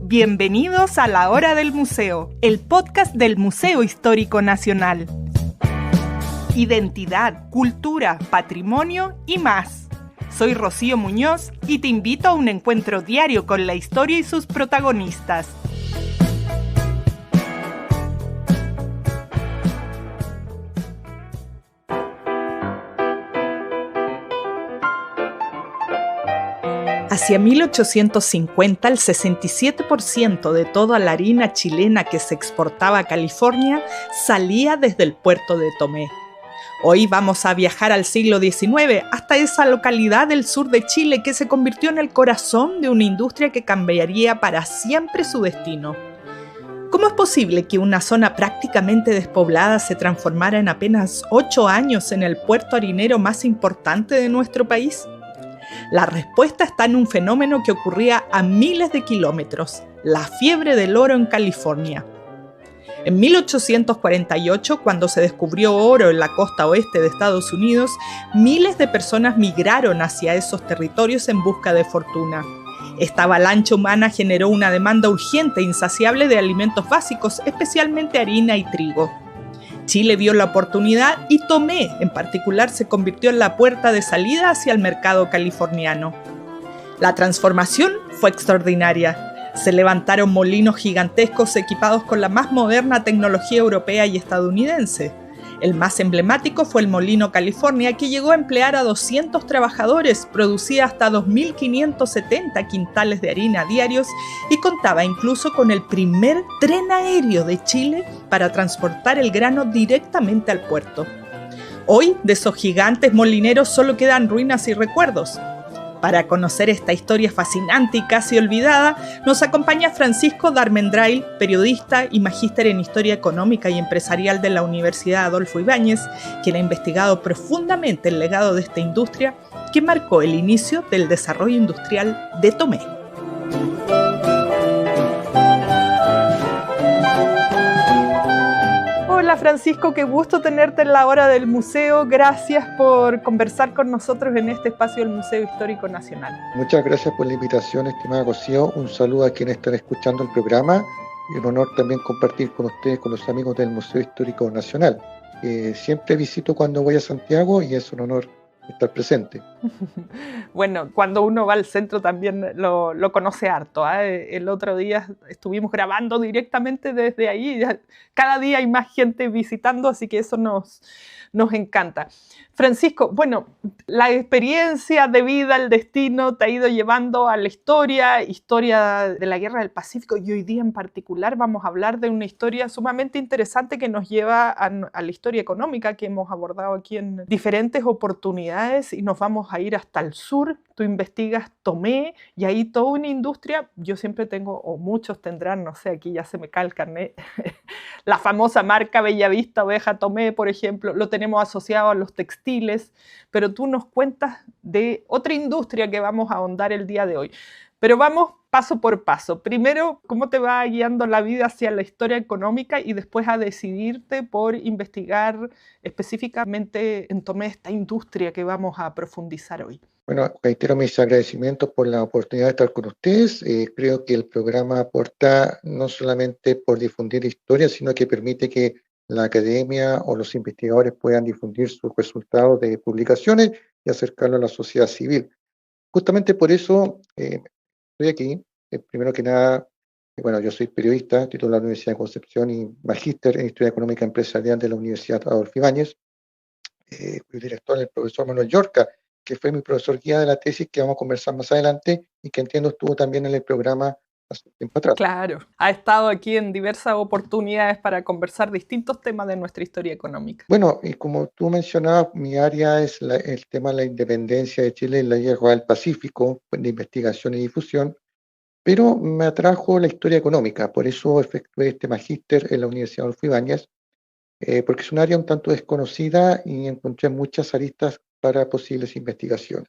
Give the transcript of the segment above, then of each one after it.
Bienvenidos a La Hora del Museo, el podcast del Museo Histórico Nacional. Identidad, cultura, patrimonio y más. Soy Rocío Muñoz y te invito a un encuentro diario con la historia y sus protagonistas. Hacia 1850, el 67% de toda la harina chilena que se exportaba a California salía desde el puerto de Tomé. Hoy vamos a viajar al siglo XIX, hasta esa localidad del sur de Chile que se convirtió en el corazón de una industria que cambiaría para siempre su destino. ¿Cómo es posible que una zona prácticamente despoblada se transformara en apenas 8 años en el puerto harinero más importante de nuestro país? La respuesta está en un fenómeno que ocurría a miles de kilómetros, la fiebre del oro en California. En 1848, cuando se descubrió oro en la costa oeste de Estados Unidos, miles de personas migraron hacia esos territorios en busca de fortuna. Esta avalancha humana generó una demanda urgente e insaciable de alimentos básicos, especialmente harina y trigo. Chile vio la oportunidad y Tomé, en particular, se convirtió en la puerta de salida hacia el mercado californiano. La transformación fue extraordinaria. Se levantaron molinos gigantescos equipados con la más moderna tecnología europea y estadounidense. El más emblemático fue el Molino California, que llegó a emplear a 200 trabajadores, producía hasta 2.570 quintales de harina diarios y contaba incluso con el primer tren aéreo de Chile para transportar el grano directamente al puerto. Hoy, de esos gigantes molineros solo quedan ruinas y recuerdos. Para conocer esta historia fascinante y casi olvidada, nos acompaña Francisco Darmendrail, periodista y magíster en Historia Económica y Empresarial de la Universidad Adolfo Ibáñez, quien ha investigado profundamente el legado de esta industria que marcó el inicio del desarrollo industrial de Tomé. Hola Francisco, qué gusto tenerte en La Hora del Museo. Gracias por conversar con nosotros en este espacio del Museo Histórico Nacional. Muchas gracias por la invitación, estimada Rocío. Un saludo a quienes están escuchando el programa y un honor también compartir con ustedes, con los amigos del Museo Histórico Nacional. Siempre visito cuando voy a Santiago y es un honor estar presente. Bueno, cuando uno va al centro también lo conoce harto, ¿eh? El otro día estuvimos grabando directamente desde ahí. Cada día hay más gente visitando, así que eso nos encanta. Francisco, bueno, la experiencia de vida, el destino te ha ido llevando a la historia de la Guerra del Pacífico, y hoy día en particular vamos a hablar de una historia sumamente interesante que nos lleva a la historia económica que hemos abordado aquí en diferentes oportunidades, y nos vamos a ir hasta el sur. Tú investigas Tomé y ahí toda una industria. Yo siempre tengo, o muchos tendrán, no sé, aquí ya se me cae el carnet, la famosa marca Bellavista Oveja Tomé, por ejemplo, lo tenemos asociado a los textiles, pero tú nos cuentas de otra industria que vamos a ahondar el día de hoy. Pero vamos paso por paso. Primero, ¿cómo te va guiando la vida hacia la historia económica y después a decidirte por investigar específicamente en Tomé esta industria que vamos a profundizar hoy? Bueno, reitero mis agradecimientos por la oportunidad de estar con ustedes. Creo que el programa aporta no solamente por difundir historia, sino que permite que la academia o los investigadores puedan difundir sus resultados de publicaciones y acercarlo a la sociedad civil. Justamente por eso estoy aquí. Primero que nada, bueno, yo soy periodista, titular de la Universidad de Concepción y magíster en Historia Económica Empresarial de la Universidad Adolfo Ibáñez. Fui director del profesor Manuel Llorca, que fue mi profesor guía de la tesis que vamos a conversar más adelante y que entiendo estuvo también en el programa hace un tiempo atrás. Claro, ha estado aquí en diversas oportunidades para conversar distintos temas de nuestra historia económica. Bueno, y como tú mencionabas, mi área es el tema de la independencia de Chile en la Guerra del Pacífico, de investigación y difusión, pero me atrajo la historia económica, por eso efectué este magíster en la Universidad Adolfo Ibáñez, porque es un área un tanto desconocida y encontré muchas aristas para posibles investigaciones.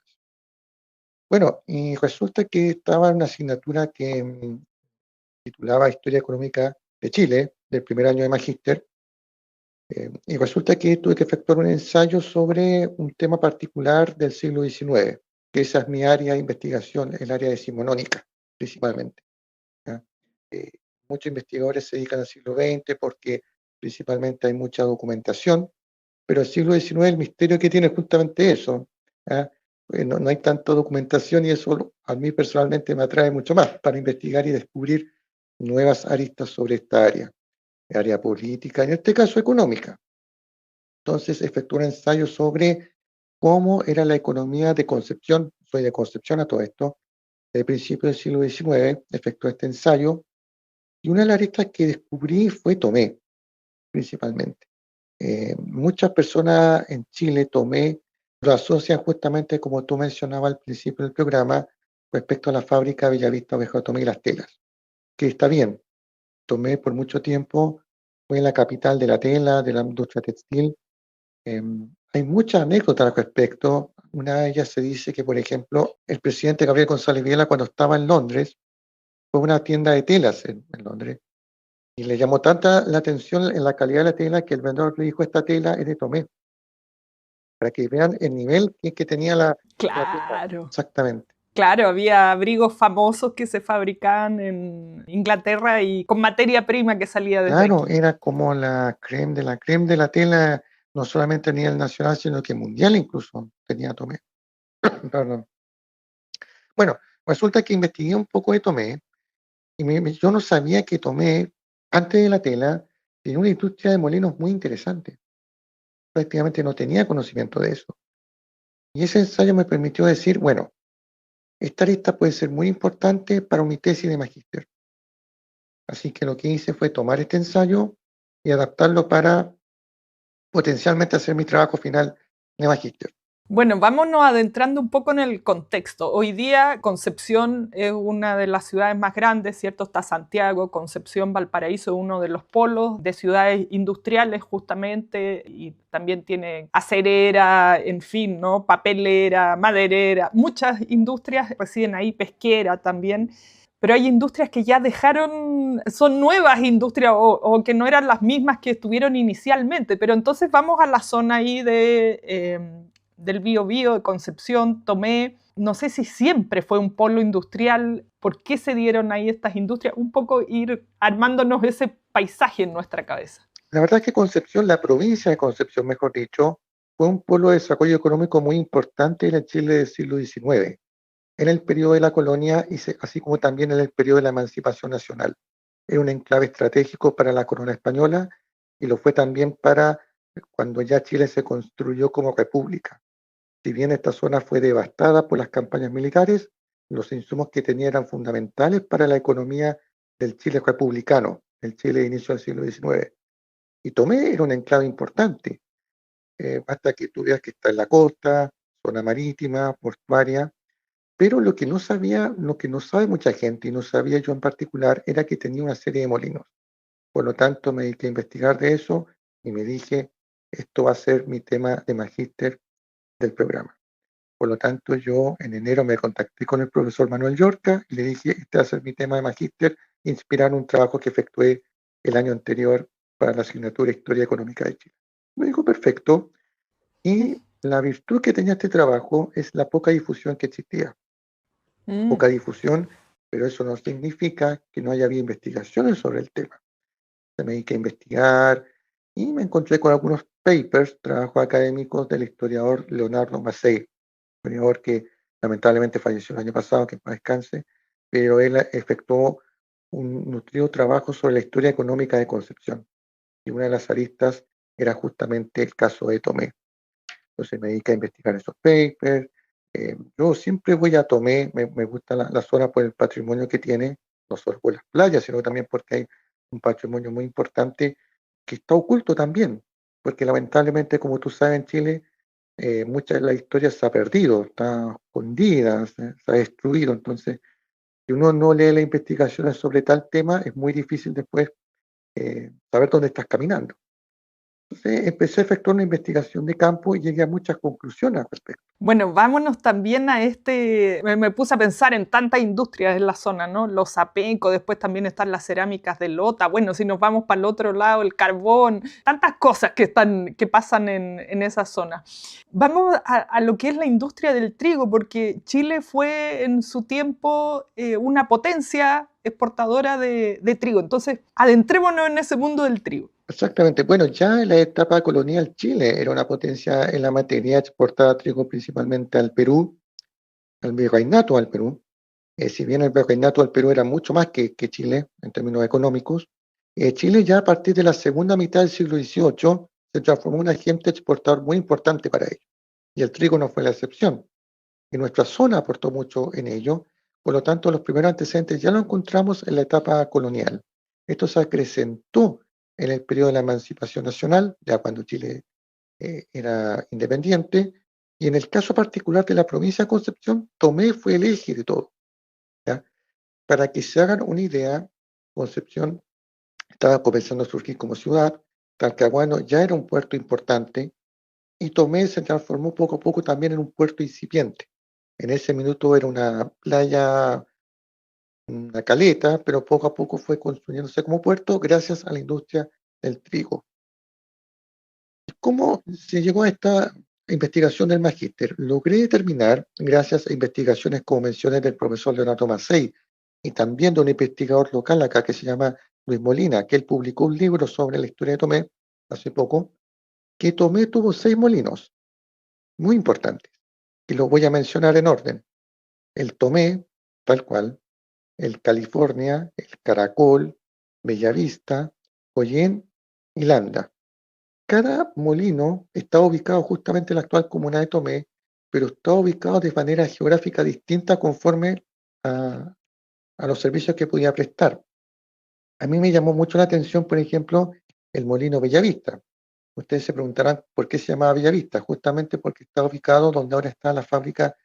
Bueno, y resulta que estaba en una asignatura que titulaba Historia Económica de Chile, del primer año de magíster, y resulta que tuve que efectuar un ensayo sobre un tema particular del siglo XIX, que esa es mi área de investigación, el área decimonónica, principalmente, ¿ya? Eh, Muchos investigadores se dedican al siglo XX porque principalmente hay mucha documentación, pero el siglo XIX el misterio que tiene es justamente eso. ¿Ah? No hay tanta documentación y eso a mí personalmente me atrae mucho más para investigar y descubrir nuevas aristas sobre esta área política, en este caso económica. Entonces efectué un ensayo sobre cómo era la economía de Concepción, soy de Concepción a todo esto, de principios del siglo XIX, efectué este ensayo y una de las aristas que descubrí fue Tomé, principalmente. Muchas personas en Chile, Tomé, lo asocian justamente como tú mencionabas al principio del programa, respecto a la fábrica Bellavista Oveja Tomé y las telas, que está bien. Tomé por mucho tiempo fue la capital de la tela, de la industria textil. Hay muchas anécdotas al respecto. Una de ellas se dice que, por ejemplo, el presidente Gabriel González Videla, cuando estaba en Londres, fue a una tienda de telas en Londres y le llamó tanta la atención en la calidad de la tela que el vendedor le dijo: esta tela es de Tomé, para que vean el nivel que tenía la tela. Claro. Exactamente. Claro, había abrigos famosos que se fabricaban en Inglaterra y con materia prima que salía desde Claro, aquí. era como la creme de la tela, no solamente a nivel nacional, sino que mundial incluso tenía Tomé. Perdón. Bueno, resulta que investigué un poco de Tomé y yo no sabía que Tomé, antes de la tela, tenía una industria de molinos muy interesante. Prácticamente no tenía conocimiento de eso. Y ese ensayo me permitió decir, bueno, esta lista puede ser muy importante para mi tesis de magíster. Así que lo que hice fue tomar este ensayo y adaptarlo para potencialmente hacer mi trabajo final de magíster. Bueno, vámonos adentrando un poco en el contexto. Hoy día Concepción es una de las ciudades más grandes, ¿cierto? Está Santiago, Concepción, Valparaíso, uno de los polos de ciudades industriales justamente, y también tiene acerera, en fin, ¿no? Papelera, maderera, muchas industrias residen ahí, pesquera también. Pero hay industrias que ya dejaron, son nuevas industrias o que no eran las mismas que estuvieron inicialmente. Pero entonces vamos a la zona ahí del Biobío, de Concepción, Tomé. No sé si siempre fue un polo industrial, por qué se dieron ahí estas industrias, un poco ir armándonos ese paisaje en nuestra cabeza. La verdad es que Concepción, la provincia de Concepción, mejor dicho, fue un polo de desarrollo económico muy importante en el Chile del siglo XIX, en el periodo de la colonia y así como también en el periodo de la emancipación nacional. Era un enclave estratégico para la corona española y lo fue también para cuando ya Chile se construyó como república. Si bien esta zona fue devastada por las campañas militares, los insumos que tenía eran fundamentales para la economía del Chile republicano, el Chile de inicio del siglo XIX. Y Tomé era un enclave importante, hasta que tú veas que está en la costa, zona marítima, portuaria, pero lo que no sabía, lo que no sabe mucha gente, y no sabía yo en particular, era que tenía una serie de molinos. Por lo tanto, me dediqué a investigar de eso y me dije, esto va a ser mi tema de magíster del programa. Por lo tanto, yo en enero me contacté con el profesor Manuel Yorca y le dije, este va a ser mi tema de magíster, inspirar un trabajo que efectué el año anterior para la asignatura Historia Económica de Chile. Me dijo, perfecto. Y la virtud que tenía este trabajo es la poca difusión que existía. Mm. Poca difusión, pero eso no significa que no haya habido investigaciones sobre el tema. Me dediqué a investigar y me encontré con algunos papers, trabajos académicos del historiador Leonardo Massey, historiador que lamentablemente falleció el año pasado, que en paz descanse, pero él efectuó un nutrido trabajo sobre la historia económica de Concepción. Y una de las aristas era justamente el caso de Tomé. Entonces me dediqué a investigar esos papers. Yo siempre voy a Tomé, me gusta la zona por el patrimonio que tiene, no solo por las playas, sino también porque hay un patrimonio muy importante que está oculto también, porque lamentablemente, como tú sabes, en Chile mucha de la historia se ha perdido, está escondida, se ha destruido. Entonces, si uno no lee las investigaciones sobre tal tema, es muy difícil después saber dónde estás caminando. Entonces empecé a efectuar una investigación de campo y llegué a muchas conclusiones al respecto. Bueno, vámonos también a me puse a pensar en tantas industrias en la zona, ¿no? Los apecos, después también están las cerámicas de Lota, bueno, si nos vamos para el otro lado, el carbón, tantas cosas que pasan en esa zona. Vamos a lo que es la industria del trigo, porque Chile fue en su tiempo una potencia exportadora de trigo. Entonces, adentrémonos en ese mundo del trigo. Exactamente. Bueno, ya en la etapa colonial Chile era una potencia en la materia, exportaba trigo principalmente al Perú, al virreinato al Perú. Si bien el virreinato al Perú era mucho más que Chile en términos económicos, Chile ya a partir de la segunda mitad del siglo XVIII se transformó en un agente exportador muy importante para ello. Y el trigo no fue la excepción. Y nuestra zona aportó mucho en ello, por lo tanto los primeros antecedentes ya lo encontramos en la etapa colonial. Esto se acrecentó en el periodo de la emancipación nacional, ya cuando Chile era independiente, y en el caso particular de la provincia de Concepción, Tomé fue el eje de todo. ¿Ya? Para que se hagan una idea, Concepción estaba comenzando a surgir como ciudad, Talcahuano ya era un puerto importante, y Tomé se transformó poco a poco también en un puerto incipiente. En ese minuto era una playa, una caleta, pero poco a poco fue construyéndose como puerto gracias a la industria del trigo. ¿Cómo se llegó a esta investigación del magíster? Logré determinar, gracias a investigaciones como mencioné del profesor Leonardo Macei y también de un investigador local acá que se llama Luis Molina, que él publicó un libro sobre la historia de Tomé hace poco, que Tomé tuvo 6 molinos muy importantes, y los voy a mencionar en orden. El Tomé, tal cual, el California, el Caracol, Bellavista, Collén y Landa. Cada molino está ubicado justamente en la actual comuna de Tomé, pero está ubicado de manera geográfica distinta conforme a los servicios que podía prestar. A mí me llamó mucho la atención, por ejemplo, el molino Bellavista. Ustedes se preguntarán por qué se llamaba Bellavista, justamente porque está ubicado donde ahora está la fábrica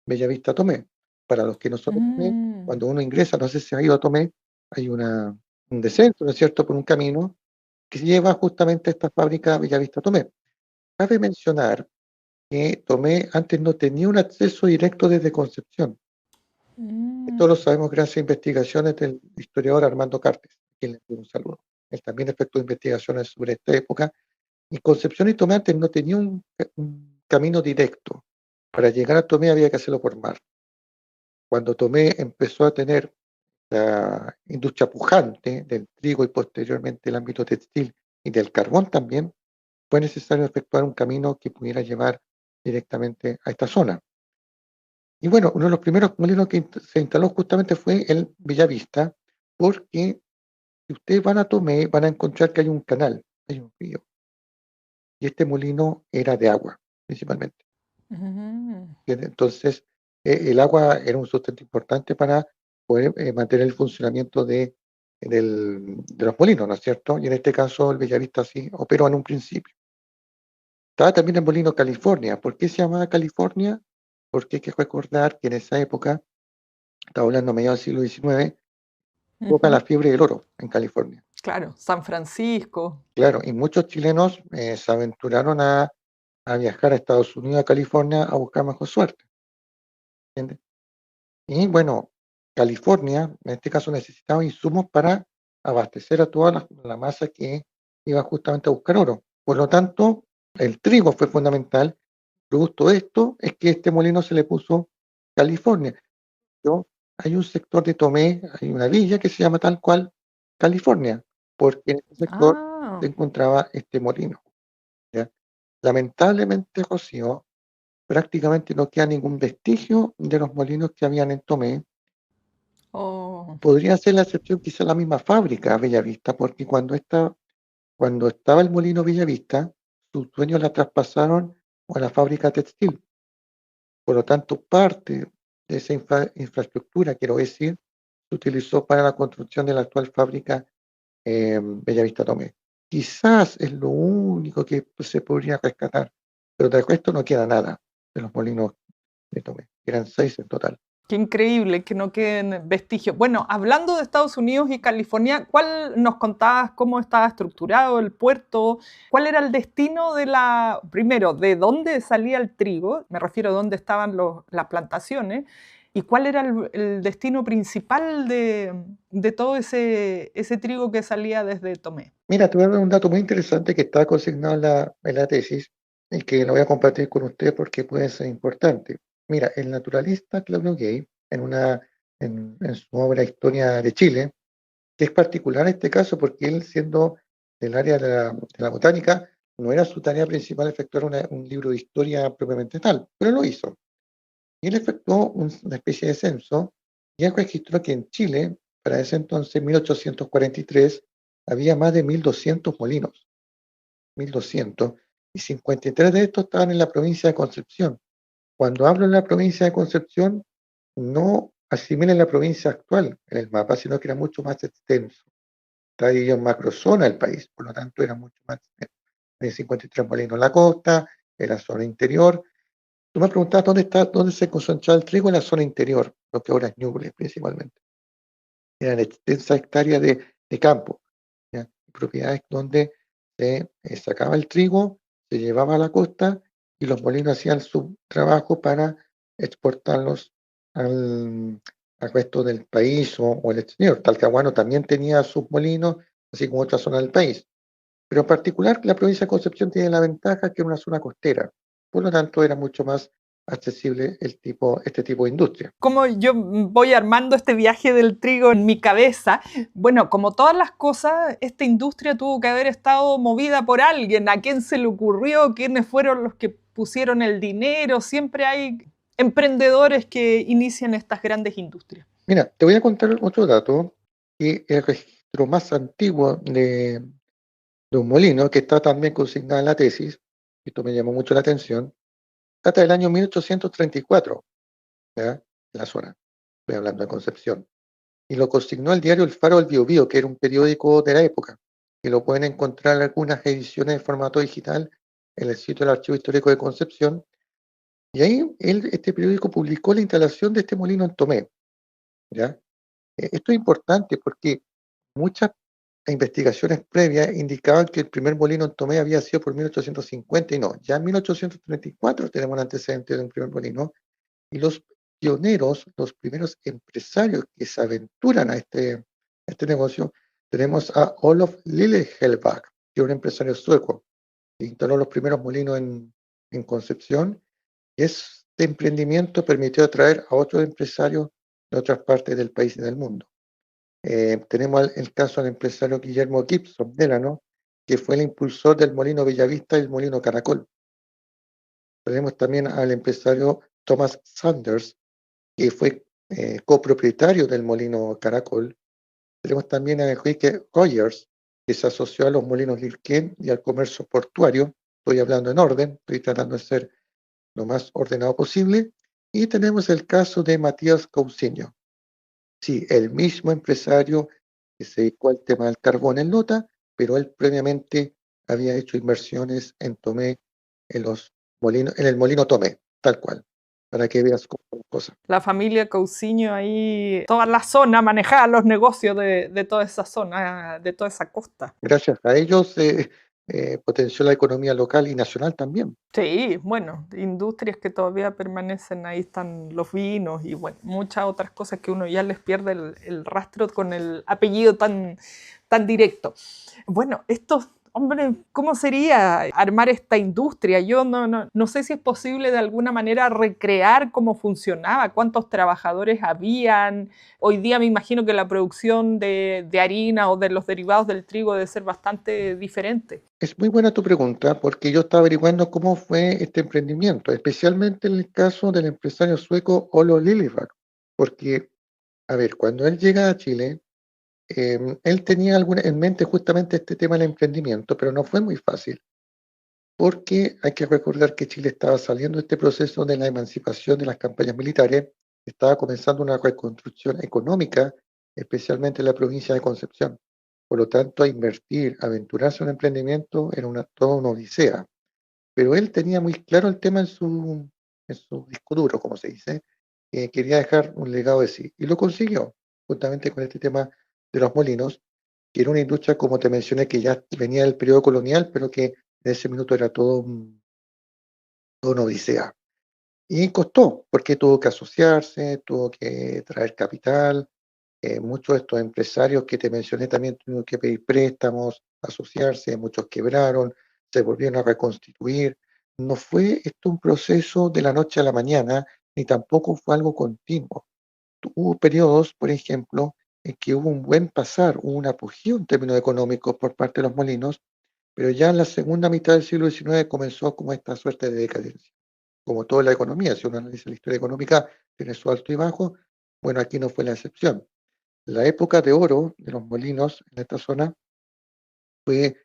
Bellavista Tomé. Para los que no son de Tomé, Mm. cuando uno ingresa, no sé si ha ido a Tomé, hay un descenso, ¿no es cierto?, por un camino que lleva justamente a esta fábrica Bellavista Tomé. Cabe mencionar que Tomé antes no tenía un acceso directo desde Concepción. Esto lo Mm. sabemos gracias a investigaciones del historiador Armando Cartes, a quien le doy un saludo. Él también efectuó investigaciones sobre esta época, y Concepción y Tomé antes no tenían un camino directo. Para llegar a Tomé había que hacerlo por mar. Cuando Tomé empezó a tener la industria pujante del trigo y posteriormente el ámbito textil y del carbón también, fue necesario efectuar un camino que pudiera llevar directamente a esta zona. Y bueno, uno de los primeros molinos que se instaló justamente fue el Bellavista, porque si ustedes van a Tomé, van a encontrar que hay un canal, hay un río, y este molino era de agua, principalmente. Mm. Entonces, el agua era un sustento importante para poder mantener el funcionamiento de los molinos, ¿no es cierto? Y en este caso, el Bellavista así operó en un principio. Estaba también el molino California. ¿Por qué se llamaba California? Porque hay que recordar que en esa época, estaba hablando a mediados del siglo XIX, toca la Ujú. fiebre del oro en California. Claro, San Francisco. Claro, y muchos chilenos se aventuraron a viajar a Estados Unidos, a California, a buscar mejor suerte. ¿Entiendes? Y bueno, California, en este caso, necesitaba insumos para abastecer a toda la masa que iba justamente a buscar oro. Por lo tanto, el trigo fue fundamental. Producto de esto es que este molino se le puso California. Hay un sector de Tomé, hay una villa que se llama tal cual California, porque en ese sector Ah. se encontraba este molino. ¿Ya? Lamentablemente, Rocío, prácticamente no queda ningún vestigio de los molinos que habían en Tomé. Oh. Podría ser la excepción quizá la misma fábrica Bellavista, porque cuando estaba el molino Bellavista, sus dueños la traspasaron a la fábrica textil. Por lo tanto, parte de esa infraestructura, quiero decir, se utilizó para la construcción de la actual fábrica Bellavista Tomé. Quizás es lo único que se podría rescatar, pero del resto no queda nada de los molinos de Tomé. Eran 6 en total. Qué increíble que no queden vestigios. Bueno, hablando de Estados Unidos y California, ¿cuál nos contabas cómo estaba estructurado el puerto? ¿Cuál era el destino primero, de dónde salía el trigo? Me refiero a dónde estaban las plantaciones. ¿Y cuál era el destino principal de todo ese trigo que salía desde Tomé? Mira, te voy a dar un dato muy interesante que está consignado en la tesis y que lo voy a compartir con usted porque puede ser importante. Mira, el naturalista Claudio Gay, en su obra Historia de Chile, que es particular en este caso porque él, siendo del área de la botánica, no era su tarea principal efectuar un libro de historia propiamente tal, pero lo hizo. Y él efectuó una especie de censo y él registró que en Chile, para ese entonces, 1843, había más de 1.200 molinos, 1.200, y 53 de estos estaban en la provincia de Concepción. Cuando hablo en la provincia de Concepción, no asimilen la provincia actual en el mapa, sino que era mucho más extenso. Está dividido en macrozona el país, por lo tanto era mucho más extenso. Hay 53 molinos en la costa, en la zona interior. Tú me preguntabas dónde se concentraba el trigo, en la zona interior, lo que ahora es Ñuble principalmente. Eran extensas hectáreas de campo, ¿ya? Propiedades donde se sacaba el trigo, se llevaba a la costa y los molinos hacían su trabajo para exportarlos al resto del país o al exterior. Talcahuano también tenía sus molinos, así como otras zonas del país. Pero en particular, la provincia de Concepción tiene la ventaja que es una zona costera, por lo tanto era mucho más accesible este tipo de industria. Cómo yo voy armando este viaje del trigo en mi cabeza. Bueno, como todas las cosas, esta industria tuvo que haber estado movida por alguien. ¿A quién se le ocurrió? ¿Quiénes fueron los que pusieron el dinero? Siempre hay emprendedores que inician estas grandes industrias. Mira, te voy a contar otro dato, y el registro más antiguo de un molino, que está también consignado en la tesis, esto me llamó mucho la atención, data del año 1834, ¿ya? En la zona, estoy hablando de Concepción, y lo consignó el diario El Faro del Biobío, que era un periódico de la época, y lo pueden encontrar en algunas ediciones en formato digital en el sitio del Archivo Histórico de Concepción, y ahí este periódico publicó la instalación de este molino en Tomé, ¿ya? Esto es importante porque muchas investigaciones previas indicaban que el primer molino en Tomé había sido por 1850 y no, ya en 1834 tenemos un antecedente de un primer molino y los pioneros, los primeros empresarios que se aventuran a este negocio, tenemos a Olof Liljedahl, que es un empresario sueco, que instaló los primeros molinos en Concepción. Este emprendimiento permitió atraer a otros empresarios de otras partes del país y del mundo. Tenemos el caso del empresario Guillermo Gibson Delano, que fue el impulsor del molino Bellavista y el molino Caracol. Tenemos también al empresario Thomas Sanders, que fue copropietario del molino Caracol. Tenemos también a Enrique Rogers, que se asoció a los molinos Lilquén y al comercio portuario. Estoy hablando en orden, estoy tratando de ser lo más ordenado posible. Y tenemos el caso de Matías Cousiño. Sí, el mismo empresario que se dedicó al tema del carbón en Lota, pero él previamente había hecho inversiones en Tomé, en el molino Tomé, tal cual, para que veas cómo son las cosas. La familia Cousiño ahí, toda la zona, manejaba los negocios de toda esa zona, de toda esa costa. Gracias a ellos potenció la economía local y nacional también. Sí, bueno, industrias que todavía permanecen, ahí están los vinos y bueno, muchas otras cosas que uno ya les pierde el rastro con el apellido tan directo. Bueno, hombre, ¿cómo sería armar esta industria? Yo no sé si es posible de alguna manera recrear cómo funcionaba, cuántos trabajadores habían. Hoy día me imagino que la producción de harina o de los derivados del trigo debe ser bastante diferente. Es muy buena tu pregunta porque yo estaba averiguando cómo fue este emprendimiento, especialmente en el caso del empresario sueco Olo Liljedahl, porque, a ver, cuando él llega a Chile, él tenía en mente justamente este tema del emprendimiento, pero no fue muy fácil, porque hay que recordar que Chile estaba saliendo de este proceso de la emancipación de las campañas militares, estaba comenzando una reconstrucción económica, especialmente en la provincia de Concepción. Por lo tanto, a invertir, aventurarse en un emprendimiento era toda una odisea. Pero él tenía muy claro el tema en su disco duro, como se dice, quería dejar un legado de sí, y lo consiguió, justamente con este tema de los molinos, que era una industria, como te mencioné, que ya venía del periodo colonial, pero que en ese minuto era todo una odisea. Y costó, porque tuvo que asociarse, tuvo que traer capital. Muchos de estos empresarios que te mencioné también tuvieron que pedir préstamos, asociarse, muchos quebraron, se volvieron a reconstituir. No fue esto un proceso de la noche a la mañana, ni tampoco fue algo continuo. Hubo periodos, por ejemplo, en que hubo un buen pasar, hubo un apogeo en términos económicos por parte de los molinos, pero ya en la segunda mitad del siglo XIX comenzó como esta suerte de decadencia. Como toda la economía, si uno analiza la historia económica, tiene su alto y bajo, bueno, aquí no fue la excepción. La época de oro de los molinos en esta zona fue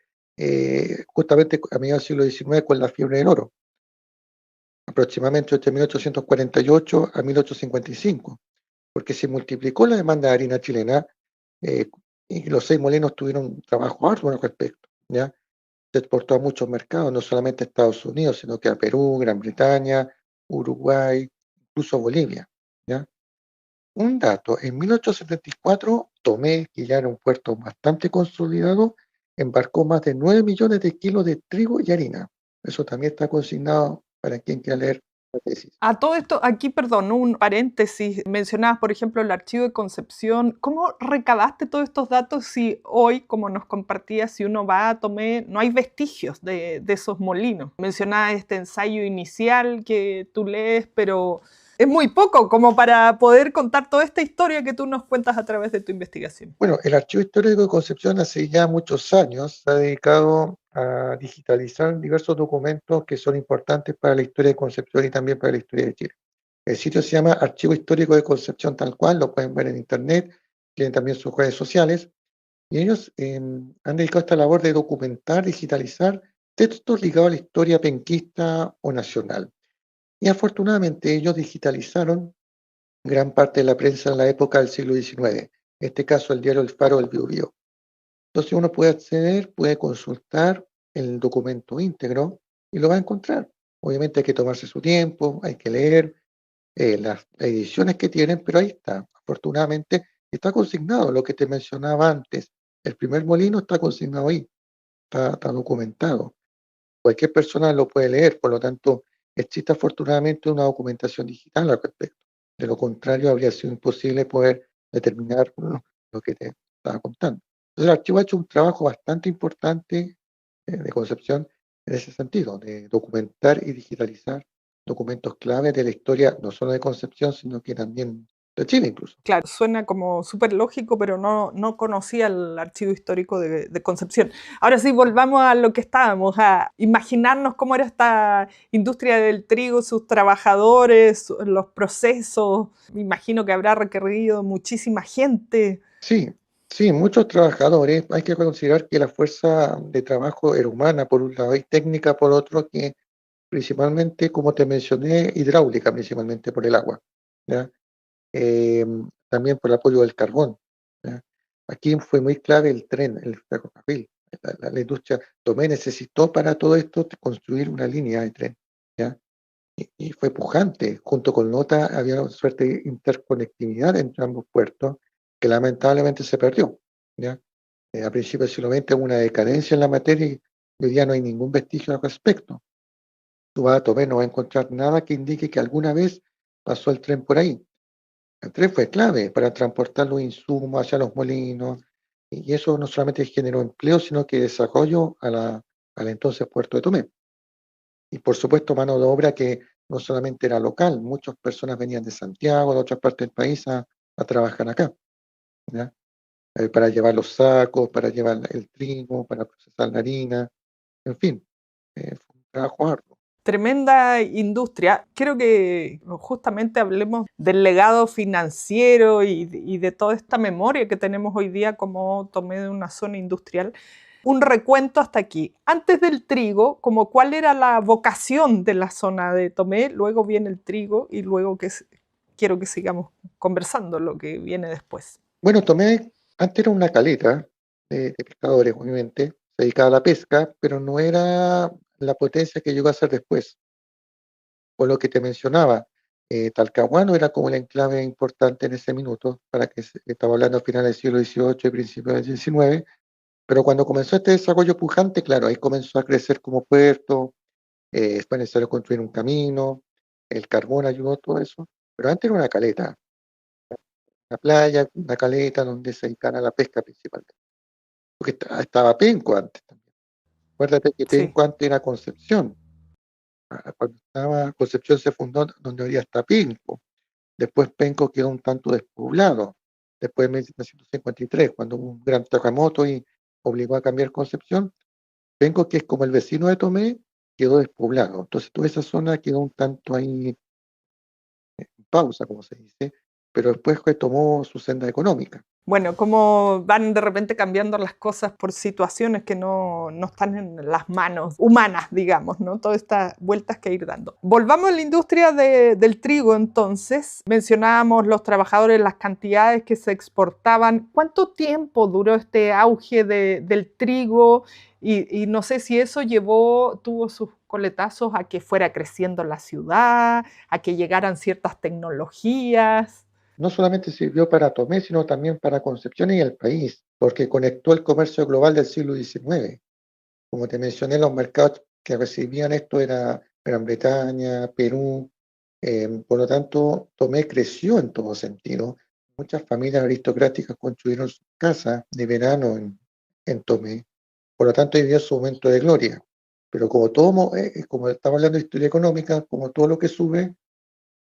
justamente a mediados del siglo XIX con la fiebre del oro, aproximadamente entre 1848 a 1855, porque se multiplicó la demanda de harina chilena eh, y los 6 molinos tuvieron un trabajo arduo al respecto, ¿ya? Se exportó a muchos mercados, no solamente a Estados Unidos, sino que a Perú, Gran Bretaña, Uruguay, incluso Bolivia, ¿ya? Un dato, en 1874, Tomé, que ya era un puerto bastante consolidado, embarcó más de 9 millones de kilos de trigo y harina. Eso también está consignado para quien quiera leer la tesis. A todo esto, aquí, perdón, un paréntesis. Mencionabas, por ejemplo, el archivo de Concepción. ¿Cómo recabaste todos estos datos si hoy, como nos compartías, si uno va a Tomé, no hay vestigios de esos molinos? Mencionabas este ensayo inicial que tú lees, pero es muy poco como para poder contar toda esta historia que tú nos cuentas a través de tu investigación. Bueno, el Archivo Histórico de Concepción hace ya muchos años se ha dedicado a digitalizar diversos documentos que son importantes para la historia de Concepción y también para la historia de Chile. El sitio se llama Archivo Histórico de Concepción tal cual, lo pueden ver en internet, tienen también sus redes sociales, y ellos han dedicado esta labor de documentar, digitalizar textos ligados a la historia penquista o nacional. Y afortunadamente ellos digitalizaron gran parte de la prensa en la época del siglo XIX, en este caso el diario El Faro del Biobío. Entonces uno puede acceder, puede consultar el documento íntegro y lo va a encontrar. Obviamente hay que tomarse su tiempo, hay que leer las ediciones que tienen, pero ahí está. Afortunadamente está consignado lo que te mencionaba antes. El primer molino está consignado ahí, está documentado. Cualquier persona lo puede leer, por lo tanto, existe afortunadamente una documentación digital al respecto. De lo contrario, habría sido imposible poder determinar lo que te estaba contando. Entonces, el archivo ha hecho un trabajo bastante importante de Concepción en ese sentido, de documentar y digitalizar documentos clave de la historia, no solo de Concepción, sino que también de Chile incluso. Claro, suena como súper lógico, pero no conocía el archivo histórico de Concepción. Ahora sí, volvamos a lo que estábamos, a imaginarnos cómo era esta industria del trigo, sus trabajadores, los procesos. Me imagino que habrá requerido muchísima gente. Sí, sí, muchos trabajadores, hay que considerar que la fuerza de trabajo era humana por un lado y técnica por otro, que principalmente, como te mencioné, hidráulica principalmente por el agua, ¿ya? Eh, También por el apoyo del carbón, ¿ya? Aquí fue muy clave el tren, el ferrocarril. La industria Tomé necesitó para todo esto construir una línea de tren, ¿ya? Y fue pujante. Junto con Lota había una suerte de interconectividad entre ambos puertos que lamentablemente se perdió, ¿ya? A principios del siglo XX hubo una decadencia en la materia y hoy día no hay ningún vestigio al respecto. Tú vas a Tomé, no vas a encontrar nada que indique que alguna vez pasó el tren por ahí. El tren fue clave para transportar los insumos hacia los molinos y eso no solamente generó empleo, sino que desarrollo al entonces puerto de Tomé. Y por supuesto mano de obra que no solamente era local, muchas personas venían de Santiago, de otras partes del país a trabajar acá, ¿ya? Para llevar los sacos, para llevar el trigo, para procesar la harina, en fin, fue un trabajo arduo. Tremenda industria. Quiero que justamente hablemos del legado financiero y de toda esta memoria que tenemos hoy día como Tomé de una zona industrial. Un recuento hasta aquí. Antes del trigo, como cuál era la vocación de la zona de Tomé, luego viene el trigo y luego quiero que sigamos conversando lo que viene después. Bueno, Tomé antes era una caleta de pescadores, obviamente, se dedicaba a la pesca, pero no era la potencia que llegó a ser después. Por lo que te mencionaba, Talcahuano era como el enclave importante en ese minuto, estaba hablando a finales del siglo XVIII y principios del XIX, pero cuando comenzó este desarrollo pujante, claro, ahí comenzó a crecer como puerto, fue necesario construir un camino, el carbón ayudó todo eso, pero antes era una caleta, una playa, una caleta donde se dedicaba a la pesca principalmente, porque estaba Penco antes también. Acuérdate que Sí. Penco antes era Concepción, cuando estaba Concepción se fundó donde hoy día está Penco. Después Penco quedó un tanto despoblado, después de 1953, cuando hubo un gran terremoto y obligó a cambiar Concepción. Penco, que es como el vecino de Tomé, quedó despoblado. Entonces toda esa zona quedó un tanto ahí en pausa, como se dice, pero después retomó su senda económica. Bueno, cómo van de repente cambiando las cosas por situaciones que no están en las manos humanas, digamos, ¿no? Todas estas vueltas que ir dando. Volvamos a la industria del trigo, entonces. Mencionábamos los trabajadores, las cantidades que se exportaban. ¿Cuánto tiempo duró este auge del trigo? Y no sé si eso tuvo sus coletazos a que fuera creciendo la ciudad, a que llegaran ciertas tecnologías. No solamente sirvió para Tomé, sino también para Concepción y el país, porque conectó el comercio global del siglo XIX. Como te mencioné, los mercados que recibían esto era Gran Bretaña, Perú. Por lo tanto, Tomé creció en todo sentido. Muchas familias aristocráticas construyeron sus casas de verano en Tomé. Por lo tanto, vivió su momento de gloria. Pero como estamos hablando de historia económica, como todo lo que sube,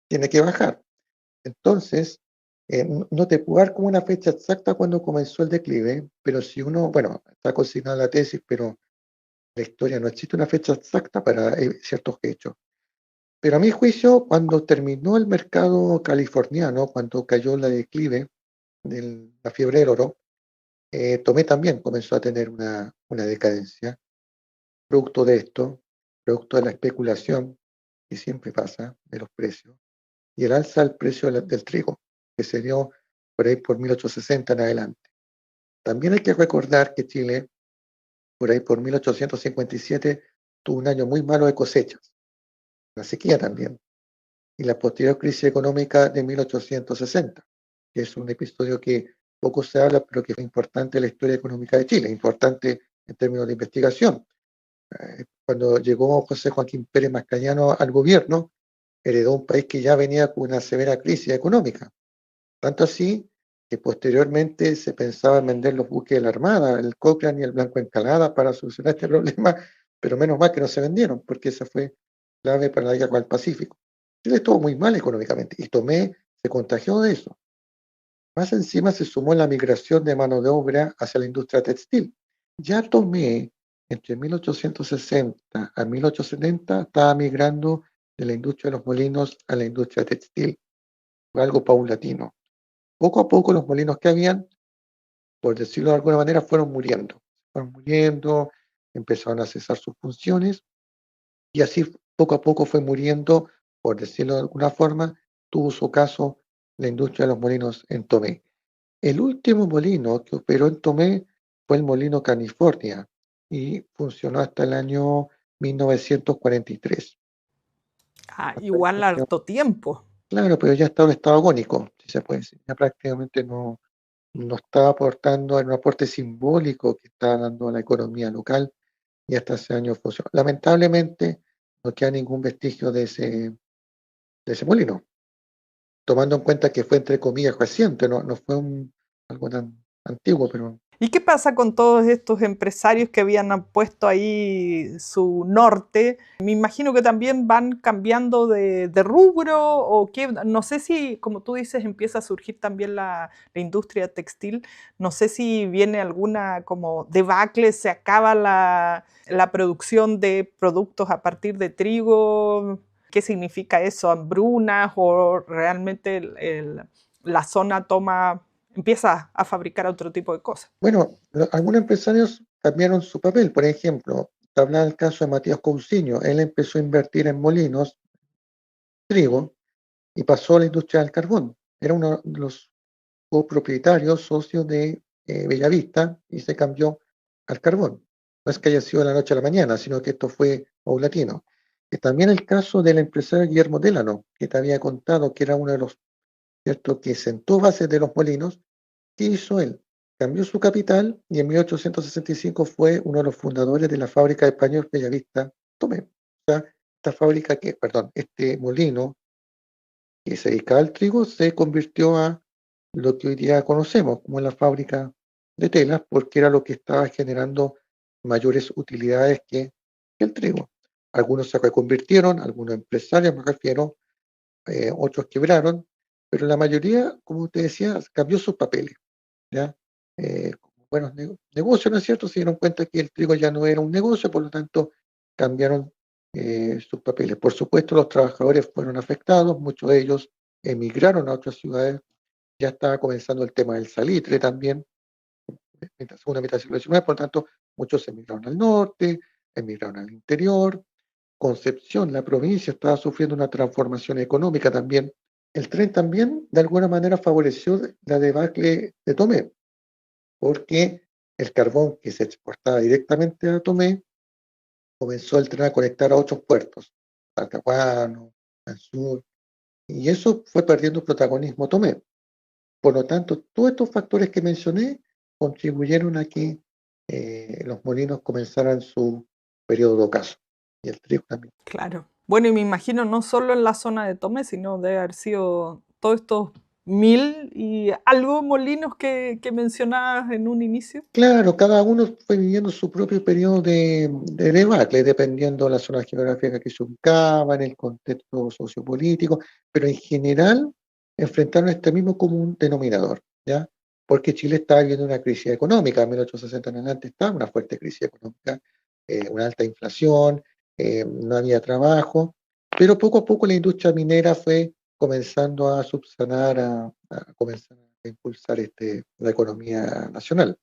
tiene que bajar. Entonces, no te puedo dar como una fecha exacta cuando comenzó el declive, pero si uno, bueno, está consignada la tesis, pero la historia no existe una fecha exacta para ciertos hechos. Pero a mi juicio, cuando terminó el mercado californiano, cuando cayó la declive de la fiebre del oro, Tomé también comenzó a tener una decadencia, producto de esto, producto de la especulación, que siempre pasa, de los precios, y el alza del precio del trigo, que se dio por ahí por 1860 en adelante. También hay que recordar que Chile, por ahí por 1857, tuvo un año muy malo de cosechas, la sequía también, y la posterior crisis económica de 1860, que es un episodio que poco se habla, pero que fue importante en la historia económica de Chile, importante en términos de investigación. Cuando llegó José Joaquín Pérez Mascañano al gobierno, heredó un país que ya venía con una severa crisis económica. Tanto así que posteriormente se pensaba en vender los buques de la Armada, el Cochrane y el Blanco Encalada, para solucionar este problema, pero menos mal que no se vendieron, porque esa fue clave para la guerra del Pacífico. Chile estuvo muy mal económicamente y Tomé se contagió de eso. Más encima se sumó la migración de mano de obra hacia la industria textil. Ya Tomé, entre 1860 a 1870, estaba migrando de la industria de los molinos a la industria textil. Fue algo paulatino. Poco a poco los molinos que habían, por decirlo de alguna manera, fueron muriendo, empezaron a cesar sus funciones y así poco a poco fue muriendo, por decirlo de alguna forma, tuvo su caso la industria de los molinos en Tomé. El último molino que operó en Tomé fue el molino California y funcionó hasta el año 1943. Igual harto tiempo. Claro, pero ya estaba en estado agónico, si se puede decir. Ya prácticamente no estaba aportando en un aporte simbólico que está dando a la economía local y hasta hace años funcionó. Lamentablemente no queda ningún vestigio de ese molino, tomando en cuenta que fue entre comillas reciente, no fue algo tan antiguo, pero ¿Y qué pasa con todos estos empresarios que habían puesto ahí su norte? Me imagino que también van cambiando de rubro o que, no sé si, como tú dices, empieza a surgir también la industria textil. No sé si viene alguna como debacle, se acaba la producción de productos a partir de trigo. ¿Qué significa eso? ¿Hambrunas o realmente la zona empieza a fabricar otro tipo de cosas? bueno, algunos empresarios cambiaron su papel. Por ejemplo, te hablaba el caso de Matías Cousiño. Él empezó a invertir en molinos, trigo, y pasó a la industria del carbón. Era uno de los copropietarios, socios de Bellavista, y se cambió al carbón. No es que haya sido de la noche a la mañana, sino que esto fue paulatino. También el caso del empresario Guillermo Delano, que te había contado que era uno de los, ¿cierto?, que sentó bases de los molinos. ¿Qué hizo él? Cambió su capital y en 1865 fue uno de los fundadores de la fábrica de paños Bellavista Tomé. O sea, esta fábrica este molino que se dedicaba al trigo se convirtió a lo que hoy día conocemos como la fábrica de telas, porque era lo que estaba generando mayores utilidades que el trigo. Algunos se reconvirtieron, algunos empresarios me refiero, otros quebraron, pero la mayoría, como te decía, cambió sus papeles, ¿ya? Como buenos negocios, ¿no es cierto? Se dieron cuenta que el trigo ya no era un negocio, por lo tanto cambiaron sus papeles. Por supuesto, los trabajadores fueron afectados, muchos de ellos emigraron a otras ciudades, ya estaba comenzando el tema del salitre también, en la segunda mitad del siglo XIX, por lo tanto, muchos emigraron al norte, emigraron al interior. Concepción, la provincia, estaba sufriendo una transformación económica también. El tren también, de alguna manera, favoreció la debacle de Tomé, porque el carbón que se exportaba directamente a Tomé comenzó el tren a conectar a otros puertos, Talcahuano, al sur, y eso fue perdiendo protagonismo Tomé. Por lo tanto, todos estos factores que mencioné contribuyeron a que los molinos comenzaran su periodo de ocaso, y el trigo también. Claro. Bueno, y me imagino no solo en la zona de Tomé, sino debe haber sido todos estos 1000 y algo molinos que mencionabas en un inicio. Claro, cada uno fue viviendo su propio periodo de debacle, dependiendo de la zona geográfica que se ubicaba, en el contexto sociopolítico, pero en general enfrentaron este mismo común denominador, ¿ya? Porque Chile estaba viviendo una crisis económica, en 1860 en adelante estaba una fuerte crisis económica, una alta inflación, no había trabajo, pero poco a poco la industria minera fue comenzando a subsanar, a comenzar a impulsar la economía nacional.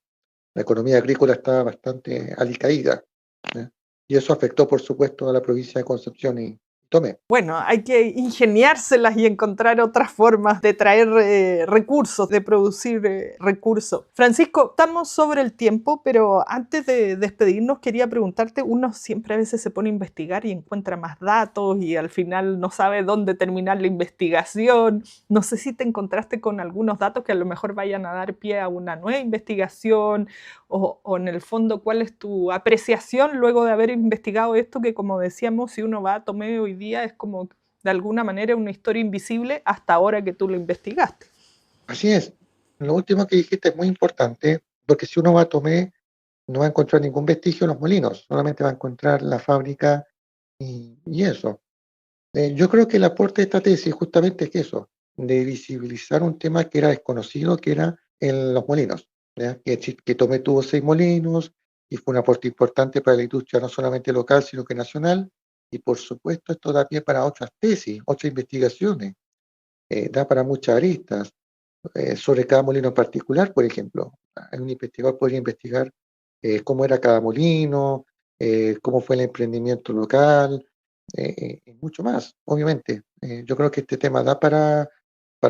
La economía agrícola estaba bastante alicaída, ¿ya? Y eso afectó, por supuesto, a la provincia de Concepción y Tomé. Bueno, hay que ingeniárselas y encontrar otras formas de traer recursos, de producir recursos. Francisco, estamos sobre el tiempo, pero antes de despedirnos quería preguntarte, uno siempre a veces se pone a investigar y encuentra más datos y al final no sabe dónde terminar la investigación. No sé si te encontraste con algunos datos que a lo mejor vayan a dar pie a una nueva investigación o en el fondo, ¿cuál es tu apreciación luego de haber investigado esto? Que como decíamos, si uno va a Tomé hoy día es como de alguna manera una historia invisible hasta ahora que tú lo investigaste. Así es. Lo último que dijiste es muy importante, porque si uno va a Tomé, no va a encontrar ningún vestigio en los molinos, solamente va a encontrar la fábrica y eso. Yo creo que el aporte de esta tesis justamente es eso, de visibilizar un tema que era desconocido, que era en los molinos, ¿ya? Que Tomé tuvo 6 molinos y fue un aporte importante para la industria no solamente local, sino que nacional. Y por supuesto esto da pie para otras tesis, otras investigaciones, da para muchas aristas, sobre cada molino en particular, por ejemplo. Un investigador podría investigar cómo era cada molino, cómo fue el emprendimiento local, y mucho más, obviamente. Yo creo que este tema da para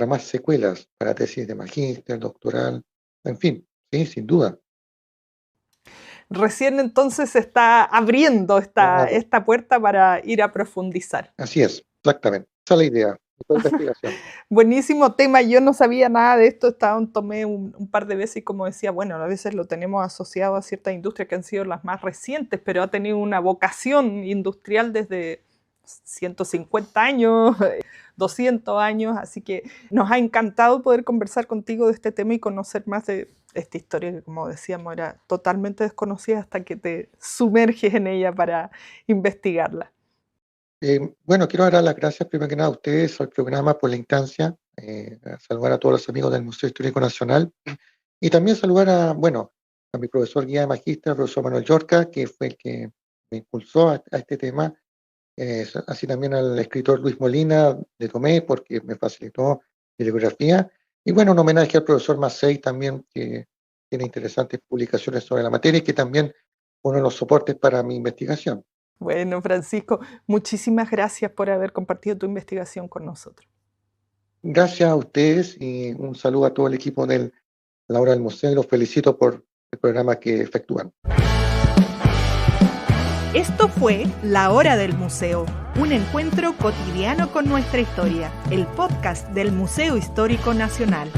más secuelas, para tesis de magíster, doctoral, en fin, sí, sin duda. Recién entonces se está abriendo Claro, esta puerta para ir a profundizar. así es, exactamente. Esa es la idea de toda investigación. Buenísimo tema, yo no sabía nada de esto, tomé un par de veces y como decía, bueno, a veces lo tenemos asociado a ciertas industrias que han sido las más recientes, pero ha tenido una vocación industrial desde 150 años, 200 años, así que nos ha encantado poder conversar contigo de este tema y conocer más de esta historia que, como decíamos, era totalmente desconocida hasta que te sumerges en ella para investigarla. Bueno, quiero dar las gracias primero que nada a ustedes, al programa por la instancia, a saludar a todos los amigos del Museo Histórico Nacional y también saludar bueno, a mi profesor guía de magíster, el profesor Manuel Llorca, que fue el que me impulsó a este tema, así también al escritor Luis Molina de Tomé, porque me facilitó bibliografía, y bueno, un homenaje al profesor Macei también, que tiene interesantes publicaciones sobre la materia y que también uno de los soportes para mi investigación. Bueno, Francisco, muchísimas gracias por haber compartido tu investigación con nosotros. Gracias a ustedes y un saludo a todo el equipo de la Hora del Museo y los felicito por el programa que efectúan. Esto fue La Hora del Museo, un encuentro cotidiano con nuestra historia, el podcast del Museo Histórico Nacional.